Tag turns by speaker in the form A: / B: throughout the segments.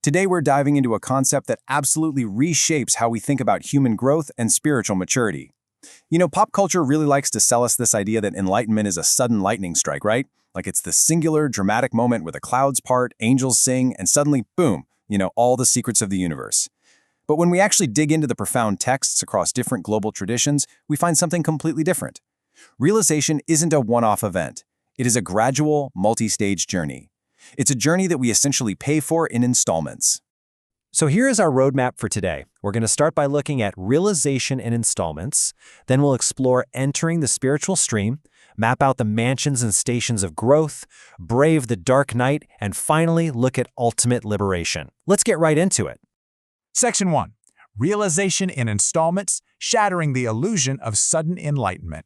A: Today we're diving into a concept that absolutely reshapes how we think about human growth and spiritual maturity. Pop culture really likes to sell us this idea that enlightenment is a sudden lightning strike, right? Like it's the singular, dramatic moment where the clouds part, angels sing, and suddenly, boom, all the secrets of the universe. But when we actually dig into the profound texts across different global traditions, we find something completely different. Realization isn't a one-off event. It is a gradual, multi-stage journey. It's a journey that we essentially pay for in installments.
B: So here is our roadmap for today. We're going to start by looking at realization in installments. Then we'll explore entering the spiritual stream, map out the mansions and stations of growth, brave the dark night, and finally look at ultimate liberation. Let's get right into it.
C: Section 1. Realization in installments, shattering the illusion of sudden enlightenment.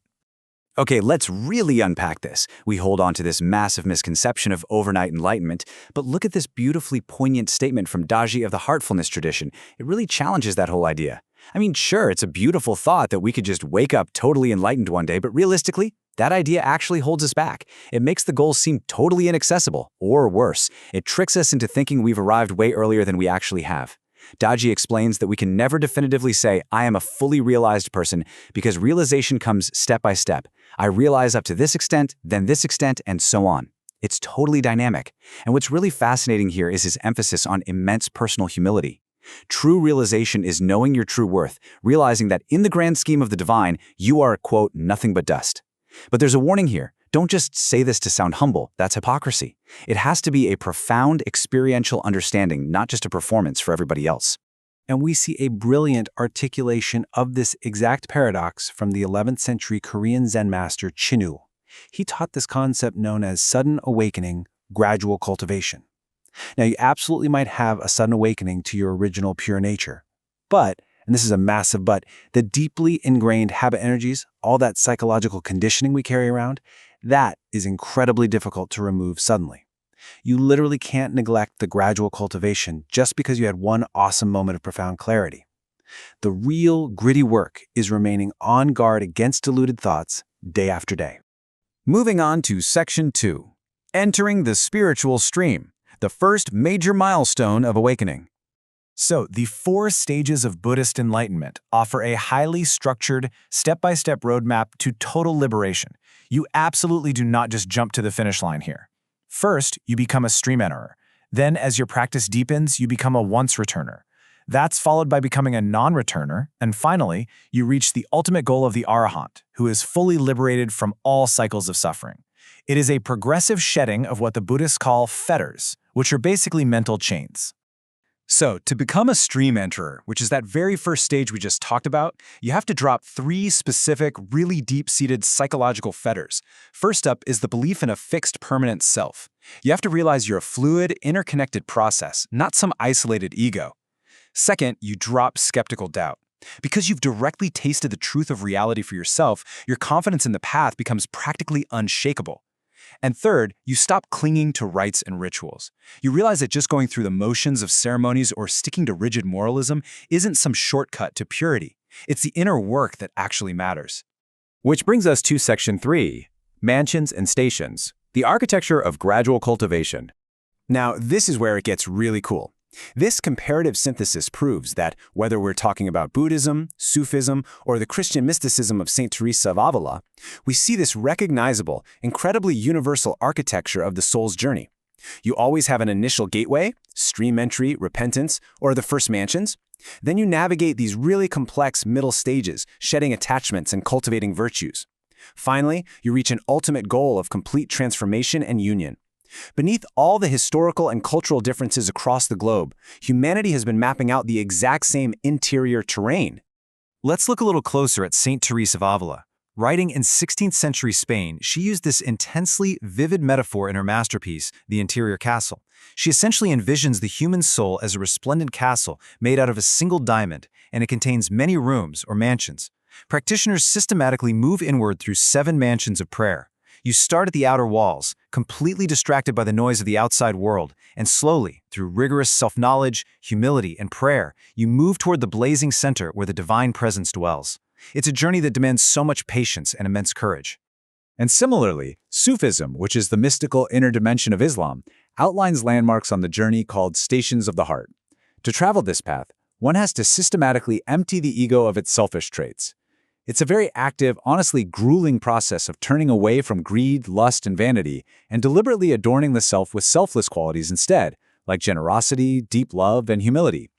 D: Okay, let's really unpack this. We hold on to this massive misconception of overnight enlightenment, but look at this beautifully poignant statement from Daji of the Heartfulness tradition. It really challenges that whole idea. I mean, sure, it's a beautiful thought that we could just wake up totally enlightened one day, but realistically, that idea actually holds us back. It makes the goal seem totally inaccessible, or worse, it tricks us into thinking we've arrived way earlier than we actually have. Daji explains that we can never definitively say, I am a fully realized person, because realization comes step by step. I realize up to this extent, then this extent, and so on. It's totally dynamic. And what's really fascinating here is his emphasis on immense personal humility. True realization is knowing your true worth, realizing that in the grand scheme of the divine, you are, quote, nothing but dust. But there's a warning here. Don't just say this to sound humble. That's hypocrisy. It has to be a profound experiential understanding, not just a performance for everybody else.
A: And we see a brilliant articulation of this exact paradox from the 11th century Korean Zen master Chinul. He taught this concept known as sudden awakening, gradual cultivation. Now, you absolutely might have a sudden awakening to your original pure nature. But, and this is a massive but, the deeply ingrained habit energies, all that psychological conditioning we carry around, that is incredibly difficult to remove suddenly. You literally can't neglect the gradual cultivation just because you had one awesome moment of profound clarity. The real gritty work is remaining on guard against deluded thoughts day after day.
D: Moving on to Section 2. Entering the spiritual stream, the first major milestone of awakening.
C: So, the 4 stages of Buddhist enlightenment offer a highly structured, step-by-step roadmap to total liberation. You absolutely do not just jump to the finish line here. First, you become a stream enterer. Then, as your practice deepens, you become a once-returner. That's followed by becoming a non-returner, and finally, you reach the ultimate goal of the Arahant, who is fully liberated from all cycles of suffering. It is a progressive shedding of what the Buddhists call fetters, which are basically mental chains.
A: So, to become a stream enterer, which is that very first stage we just talked about, you have to drop 3 specific, really deep-seated psychological fetters. First up is the belief in a fixed, permanent self. You have to realize you're a fluid, interconnected process, not some isolated ego. Second, you drop skeptical doubt. Because you've directly tasted the truth of reality for yourself, your confidence in the path becomes practically unshakable. And third, you stop clinging to rites and rituals. You realize that just going through the motions of ceremonies or sticking to rigid moralism isn't some shortcut to purity. It's the inner work that actually matters.
D: Which brings us to Section 3, Mansions and Stations, the architecture of gradual cultivation.
A: Now, this is where it gets really cool. This comparative synthesis proves that whether we're talking about Buddhism, Sufism, or the Christian mysticism of St. Teresa of Avila, we see this recognizable, incredibly universal architecture of the soul's journey. You always have an initial gateway, stream entry, repentance, or the first mansions. Then you navigate these really complex middle stages, shedding attachments and cultivating virtues. Finally, you reach an ultimate goal of complete transformation and union. Beneath all the historical and cultural differences across the globe, humanity has been mapping out the exact same interior terrain.
B: Let's look a little closer at St. Teresa of Avila. Writing in 16th century Spain, she used this intensely vivid metaphor in her masterpiece, The Interior Castle. She essentially envisions the human soul as a resplendent castle made out of a single diamond, and it contains many rooms or mansions. Practitioners systematically move inward through 7 mansions of prayer. You start at the outer walls, completely distracted by the noise of the outside world, and slowly, through rigorous self-knowledge, humility, and prayer, you move toward the blazing center where the divine presence dwells. It's a journey that demands so much patience and immense courage.
E: And similarly, Sufism, which is the mystical inner dimension of Islam,
D: outlines landmarks on the journey called stations of the heart. To travel this path, one has to systematically empty the ego of its selfish traits. It's a very active, honestly grueling process of turning away from greed, lust, and vanity, and deliberately adorning the self with selfless qualities instead, like generosity, deep love, and humility.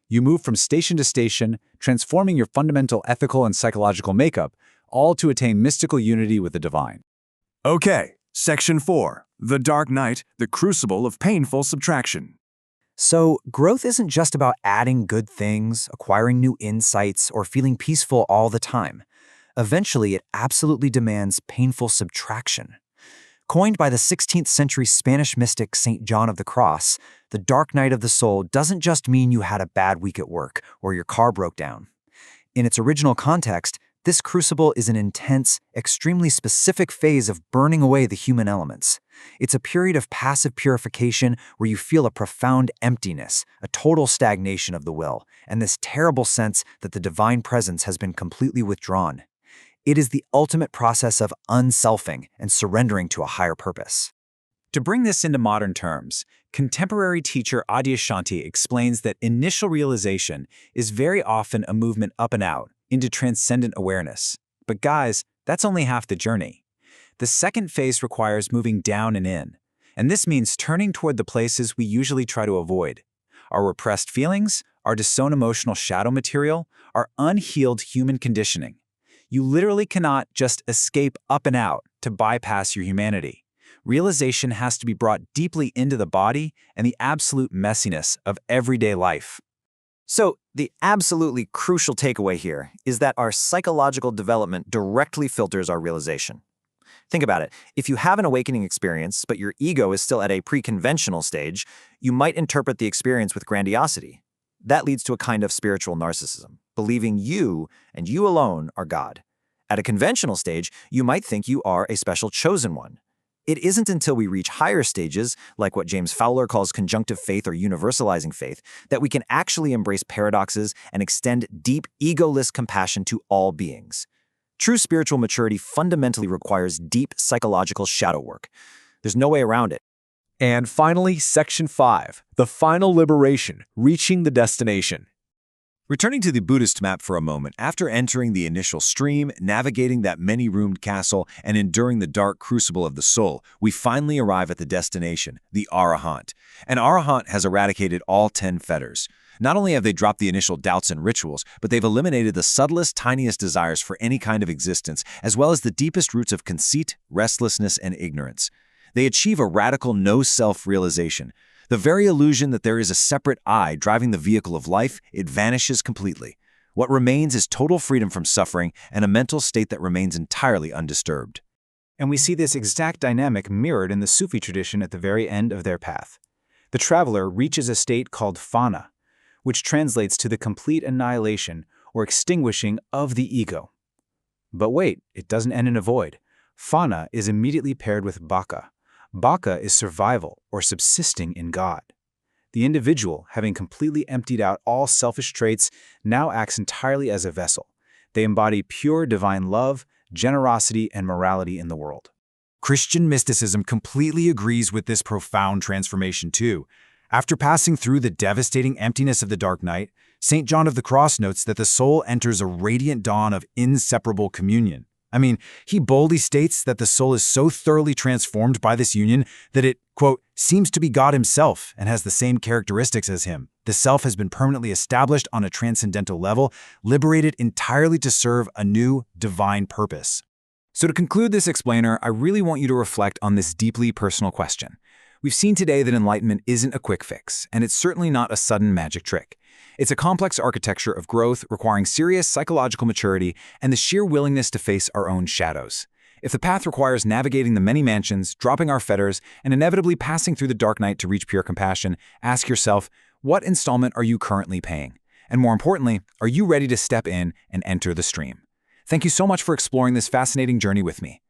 D: You move from station to station, transforming your fundamental ethical and psychological makeup, all to attain mystical unity with the divine.
E: Okay, Section 4. The Dark Night, the Crucible of Painful Subtraction.
B: So, growth isn't just about adding good things, acquiring new insights, or feeling peaceful all the time. Eventually, it absolutely demands painful subtraction. Coined by the 16th century Spanish mystic St. John of the Cross, the dark night of the soul doesn't just mean you had a bad week at work or your car broke down. In its original context, this crucible is an intense, extremely specific phase of burning away the human elements. It's a period of passive purification where you feel a profound emptiness, a total stagnation of the will, and this terrible sense that the divine presence has been completely withdrawn. It is the ultimate process of unselfing and surrendering to a higher purpose.
A: To bring this into modern terms, contemporary teacher Adyashanti explains that initial realization is very often a movement up and out into transcendent awareness. But guys, that's only half the journey. The second phase requires moving down and in, and this means turning toward the places we usually try to avoid. Our repressed feelings, our disowned emotional shadow material, our unhealed human conditioning. You literally cannot just escape up and out to bypass your humanity. Realization has to be brought deeply into the body and the absolute messiness of everyday life.
F: So, the absolutely crucial takeaway here is that our psychological development directly filters our realization. Think about it. If you have an awakening experience, but your ego is still at a pre-conventional stage, you might interpret the experience with grandiosity. That leads to a kind of spiritual narcissism, believing you and you alone are God. At a conventional stage, you might think you are a special chosen one. It isn't until we reach higher stages, like what James Fowler calls conjunctive faith or universalizing faith, that we can actually embrace paradoxes and extend deep, egoless compassion to all beings. True spiritual maturity fundamentally requires deep psychological shadow work. There's no way around it.
C: And finally, Section 5, the final liberation, reaching the destination.
B: Returning to the Buddhist map for a moment, after entering the initial stream, navigating that many-roomed castle, and enduring the dark crucible of the soul, we finally arrive at the destination, the Arahant. An Arahant has eradicated all 10 fetters. Not only have they dropped the initial doubts and rituals, but they've eliminated the subtlest, tiniest desires for any kind of existence, as well as the deepest roots of conceit, restlessness, and ignorance. They achieve a radical no-self-realization. The very illusion that there is a separate I driving the vehicle of life, it vanishes completely. What remains is total freedom from suffering and a mental state that remains entirely undisturbed.
A: And we see this exact dynamic mirrored in the Sufi tradition at the very end of their path. The traveler reaches a state called fana, which translates to the complete annihilation or extinguishing of the ego. But wait, it doesn't end in a void. Fana is immediately paired with baka. Baka is survival or subsisting in God. The individual, having completely emptied out all selfish traits, now acts entirely as a vessel. They embody pure divine love, generosity, and morality in the world.
B: Christian mysticism completely agrees with this profound transformation too. After passing through the devastating emptiness of the dark night, St. John of the Cross notes that the soul enters a radiant dawn of inseparable communion. He boldly states that the soul is so thoroughly transformed by this union that it, quote, seems to be God himself and has the same characteristics as him. The self has been permanently established on a transcendental level, liberated entirely to serve a new divine purpose.
A: So to conclude this explainer, I really want you to reflect on this deeply personal question. We've seen today that enlightenment isn't a quick fix, and it's certainly not a sudden magic trick. It's a complex architecture of growth requiring serious psychological maturity and the sheer willingness to face our own shadows. If the path requires navigating the many mansions, dropping our fetters, and inevitably passing through the dark night to reach pure compassion, ask yourself, what installment are you currently paying? And more importantly, are you ready to step in and enter the stream? Thank you so much for exploring this fascinating journey with me.